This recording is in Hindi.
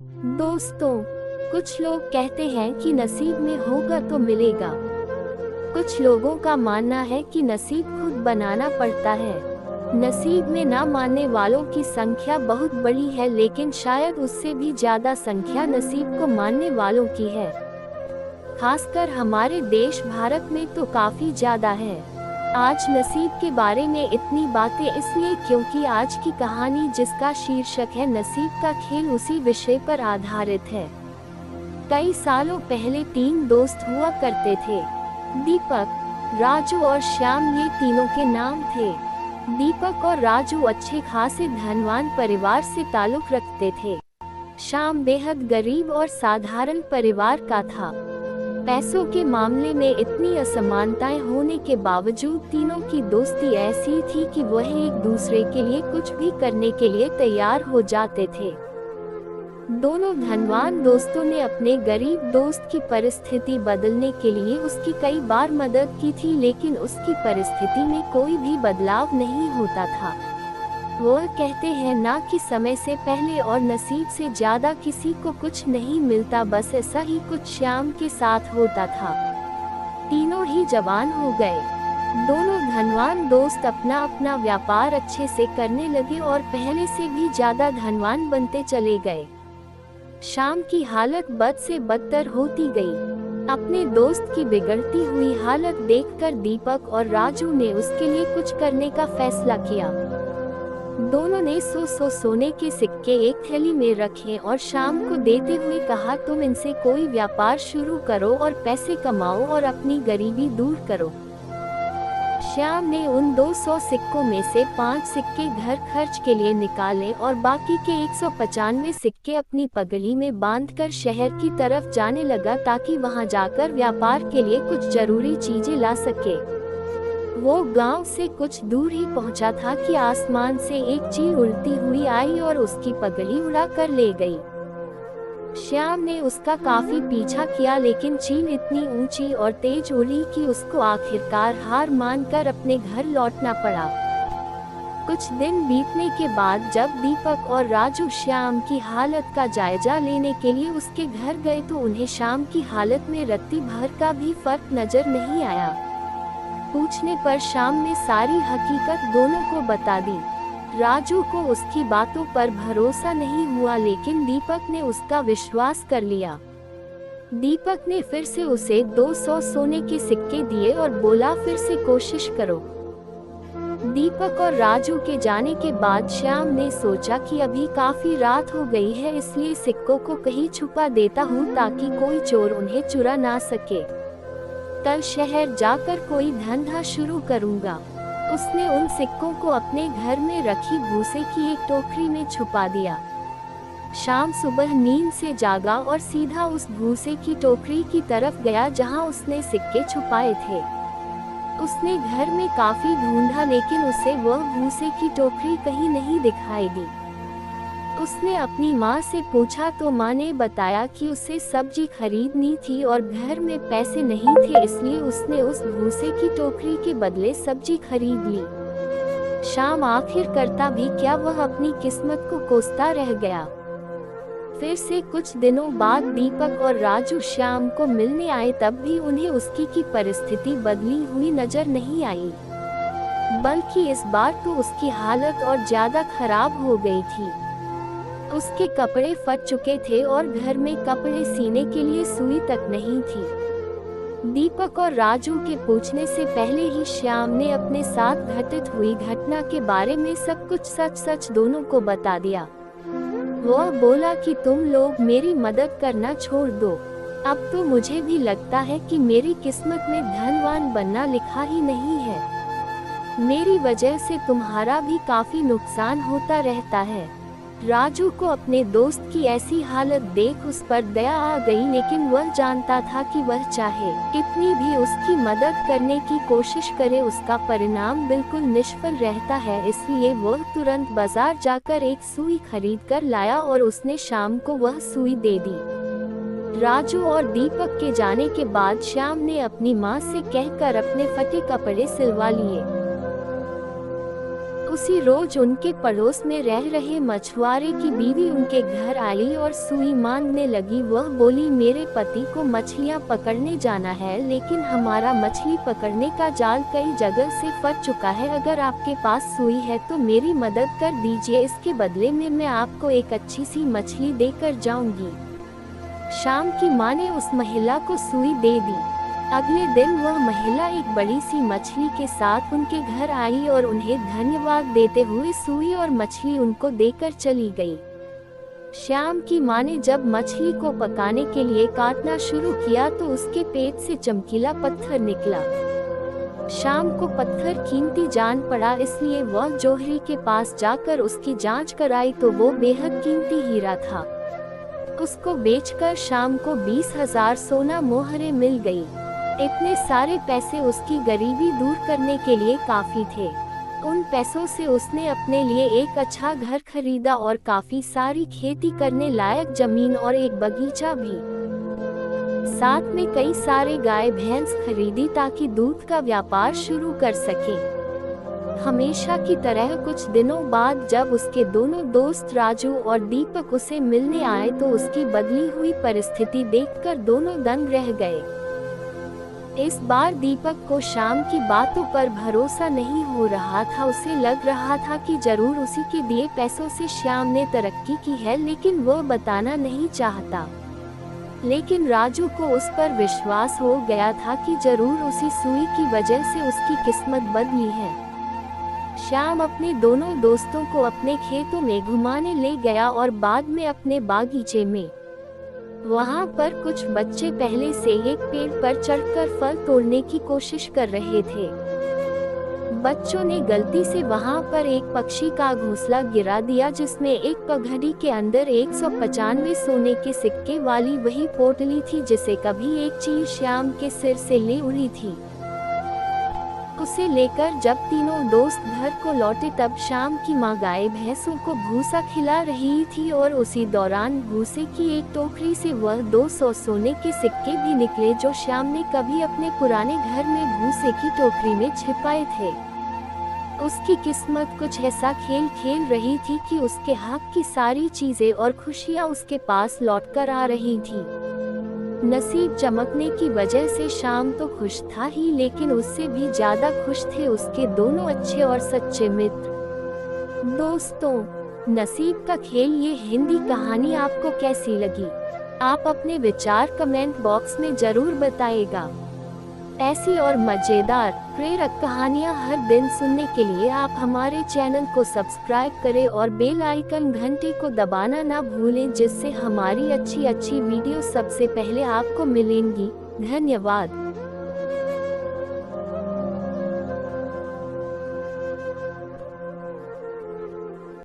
दोस्तों, कुछ लोग कहते हैं कि नसीब में होगा तो मिलेगा। कुछ लोगों का मानना है कि नसीब खुद बनाना पड़ता है। नसीब में ना मानने वालों की संख्या बहुत बड़ी है, लेकिन शायद उससे भी ज्यादा संख्या नसीब को मानने वालों की है। खासकर हमारे देश भारत में तो काफी ज्यादा है। आज नसीब के बारे में इतनी बातें इसलिए क्योंकि आज की कहानी, जिसका शीर्षक है नसीब का खेल, उसी विषय पर आधारित है। कई सालों पहले तीन दोस्त हुआ करते थे। दीपक, राजू और श्याम, ये तीनों के नाम थे। दीपक और राजू अच्छे खासे धनवान परिवार से ताल्लुक रखते थे। श्याम बेहद गरीब और साधारण परिवार का था। पैसों के मामले में इतनी असमानताएं होने के बावजूद तीनों की दोस्ती ऐसी थी कि वह एक दूसरे के लिए कुछ भी करने के लिए तैयार हो जाते थे। दोनों धनवान दोस्तों ने अपने गरीब दोस्त की परिस्थिति बदलने के लिए उसकी कई बार मदद की थी, लेकिन उसकी परिस्थिति में कोई भी बदलाव नहीं होता था। वह कहते हैं ना कि समय से पहले और नसीब से ज्यादा किसी को कुछ नहीं मिलता। बस ऐसा ही कुछ श्याम के साथ होता था। तीनों ही जवान हो गए। दोनों धनवान दोस्त अपना अपना व्यापार अच्छे से करने लगे और पहले से भी ज्यादा धनवान बनते चले गए। श्याम की हालत बद से बदतर होती गई। अपने दोस्त की बिगड़ती हुई हालत देखकर दीपक और राजू ने उसके लिए कुछ करने का फैसला किया। दोनों ने 100 सोने के सिक्के एक थैली में रखे और श्याम को देते हुए कहा, तुम इनसे कोई व्यापार शुरू करो और पैसे कमाओ और अपनी गरीबी दूर करो। श्याम ने उन 200 सिक्कों में से 5 सिक्के घर खर्च के लिए निकाले और बाकी के 195 सिक्के अपनी पगड़ी में बांधकर शहर की तरफ जाने लगा, ताकि वहां जाकर व्यापार के लिए कुछ जरूरी चीजें ला सके। वो गांव से कुछ दूर ही पहुंचा था कि आसमान से एक चील उड़ती हुई आई और उसकी पगड़ी उड़ा कर ले गई। श्याम ने उसका काफी पीछा किया, लेकिन चील इतनी ऊंची और तेज उड़ी कि उसको आखिरकार हार मानकर अपने घर लौटना पड़ा। कुछ दिन बीतने के बाद जब दीपक और राजू श्याम की हालत का जायजा लेने के लिए उसके घर गए तो उन्हें श्याम की हालत में रत्ती भर का भी फर्क नजर नहीं आया। पूछने पर श्याम ने सारी हकीकत दोनों को बता दी। राजू को उसकी बातों पर भरोसा नहीं हुआ, लेकिन दीपक ने उसका विश्वास कर लिया। दीपक ने फिर से उसे 200 सोने के सिक्के दिए और बोला, फिर से कोशिश करो। दीपक और राजू के जाने के बाद श्याम ने सोचा कि अभी काफी रात हो गई है, इसलिए सिक्कों को कहीं छुपा देता हूँ ताकि कोई चोर उन्हें चुरा ना सके। कल शहर जाकर कोई धंधा शुरू करूंगा। उसने उन सिक्कों को अपने घर में रखी भूसे की एक टोकरी में छुपा दिया। शाम सुबह नींद से जागा और सीधा उस भूसे की टोकरी की तरफ गया जहां उसने सिक्के छुपाए थे। उसने घर में काफी ढूंढा, लेकिन उसे वह भूसे की टोकरी कहीं नहीं दिखाई दी। उसने अपनी माँ से पूछा तो माँ ने बताया कि उसे सब्जी खरीदनी थी और घर में पैसे नहीं थे, इसलिए उसने उस भूसे की टोकरी के बदले सब्जी खरीद ली। शाम आखिर करता भी क्या, वह अपनी किस्मत को कोसता रह गया। फिर से कुछ दिनों बाद दीपक और राजू श्याम को मिलने आए, तब भी उन्हें उसकी की परिस्थिति बदली हुई नजर नहीं आई, बल्कि इस बार तो उसकी हालत और ज्यादा खराब हो गई थी। उसके कपड़े फट चुके थे और घर में कपड़े सीने के लिए सुई तक नहीं थी। दीपक और राजू के पूछने से पहले ही श्याम ने अपने साथ घटित हुई घटना के बारे में सब कुछ सच सच दोनों को बता दिया। वह बोला कि तुम लोग मेरी मदद करना छोड़ दो। अब तो मुझे भी लगता है कि मेरी किस्मत में धनवान बनना लिखा ही नहीं है। मेरी वजह से तुम्हारा भी काफी नुकसान होता रहता है। राजू को अपने दोस्त की ऐसी हालत देख उस पर दया आ गई, लेकिन वह जानता था कि वह चाहे कितनी भी उसकी मदद करने की कोशिश करे, उसका परिणाम बिल्कुल निष्फल रहता है। इसलिए वह तुरंत बाजार जाकर एक सुई खरीद कर लाया और उसने श्याम को वह सुई दे दी। राजू और दीपक के जाने के बाद श्याम ने अपनी माँ से कहकर अपने फटे कपड़े सिलवा लिए। उसी रोज उनके पड़ोस में रह रहे मछुआरे की बीवी उनके घर आई और सुई मांगने लगी। वह बोली, मेरे पति को मछलियां पकड़ने जाना है, लेकिन हमारा मछली पकड़ने का जाल कई जगह से फट चुका है। अगर आपके पास सुई है तो मेरी मदद कर दीजिए, इसके बदले में मैं आपको एक अच्छी सी मछली देकर जाऊंगी। शाम की माँ ने उस महिला को सुई दे दी। अगले दिन वह महिला एक बड़ी सी मछली के साथ उनके घर आई और उन्हें धन्यवाद देते हुए सुई और मछली उनको देकर चली गई। श्याम की माँ ने जब मछली को पकाने के लिए काटना शुरू किया तो उसके पेट से चमकीला पत्थर निकला। श्याम को पत्थर कीमती जान पड़ा, इसलिए वह जौहरी के पास जाकर उसकी जांच कराई तो वो बेहद कीमती हीरा था। उसको बेचकर श्याम को 20,000 सोना मोहरे मिल गई। इतने सारे पैसे उसकी गरीबी दूर करने के लिए काफी थे। उन पैसों से उसने अपने लिए एक अच्छा घर खरीदा और काफी सारी खेती करने लायक जमीन और एक बगीचा भी। साथ में कई सारे गाय भैंस खरीदी ताकि दूध का व्यापार शुरू कर सके। हमेशा की तरह कुछ दिनों बाद जब उसके दोनों दोस्त राजू और दीपक उसे मिलने आए तो उसकी बदली हुई परिस्थिति देखकर दोनों दंग रह गए। इस बार दीपक को श्याम की बातों पर भरोसा नहीं हो रहा था। उसे लग रहा था कि जरूर उसी के दिए पैसों से श्याम ने तरक्की की है, लेकिन वह बताना नहीं चाहता। लेकिन राजू को उस पर विश्वास हो गया था कि जरूर उसी सुई की वजह से उसकी किस्मत बदली है। श्याम अपने दोनों दोस्तों को अपने खेतों में घुमाने ले गया और बाद में अपने बागीचे में। वहाँ पर कुछ बच्चे पहले से एक पेड़ पर चढ़कर फल तोड़ने की कोशिश कर रहे थे। बच्चों ने गलती से वहाँ पर एक पक्षी का घोंसला गिरा दिया, जिसमें एक पगड़ी के अंदर 195 सोने के सिक्के वाली वही पोटली थी जिसे कभी एक चील श्याम के सिर से ले उड़ी थी। उसे लेकर जब तीनों दोस्त घर को लौटे तब श्याम की माँ गाय भैंसों को भूसा खिला रही थी और उसी दौरान भूसे की एक टोकरी से वह 200 सोने के सिक्के भी निकले जो श्याम ने कभी अपने पुराने घर में भूसे की टोकरी में छिपाए थे। उसकी किस्मत कुछ ऐसा खेल खेल रही थी कि उसके हक की सारी चीजें और खुशियाँ उसके पास लौटकर आ रही थी। नसीब चमकने की वजह से श्याम तो खुश था ही, लेकिन उससे भी ज्यादा खुश थे उसके दोनों अच्छे और सच्चे मित्र। दोस्तों, नसीब का खेल ये हिंदी कहानी आपको कैसी लगी? आप अपने विचार कमेंट बॉक्स में जरूर बताइएगा। ऐसी और मजेदार प्रेरक कहानियाँ हर दिन सुनने के लिए आप हमारे चैनल को सब्सक्राइब करें और बेल आइकन घंटे को दबाना ना भूलें, जिससे हमारी अच्छी वीडियो सबसे पहले आपको मिलेंगी। धन्यवाद।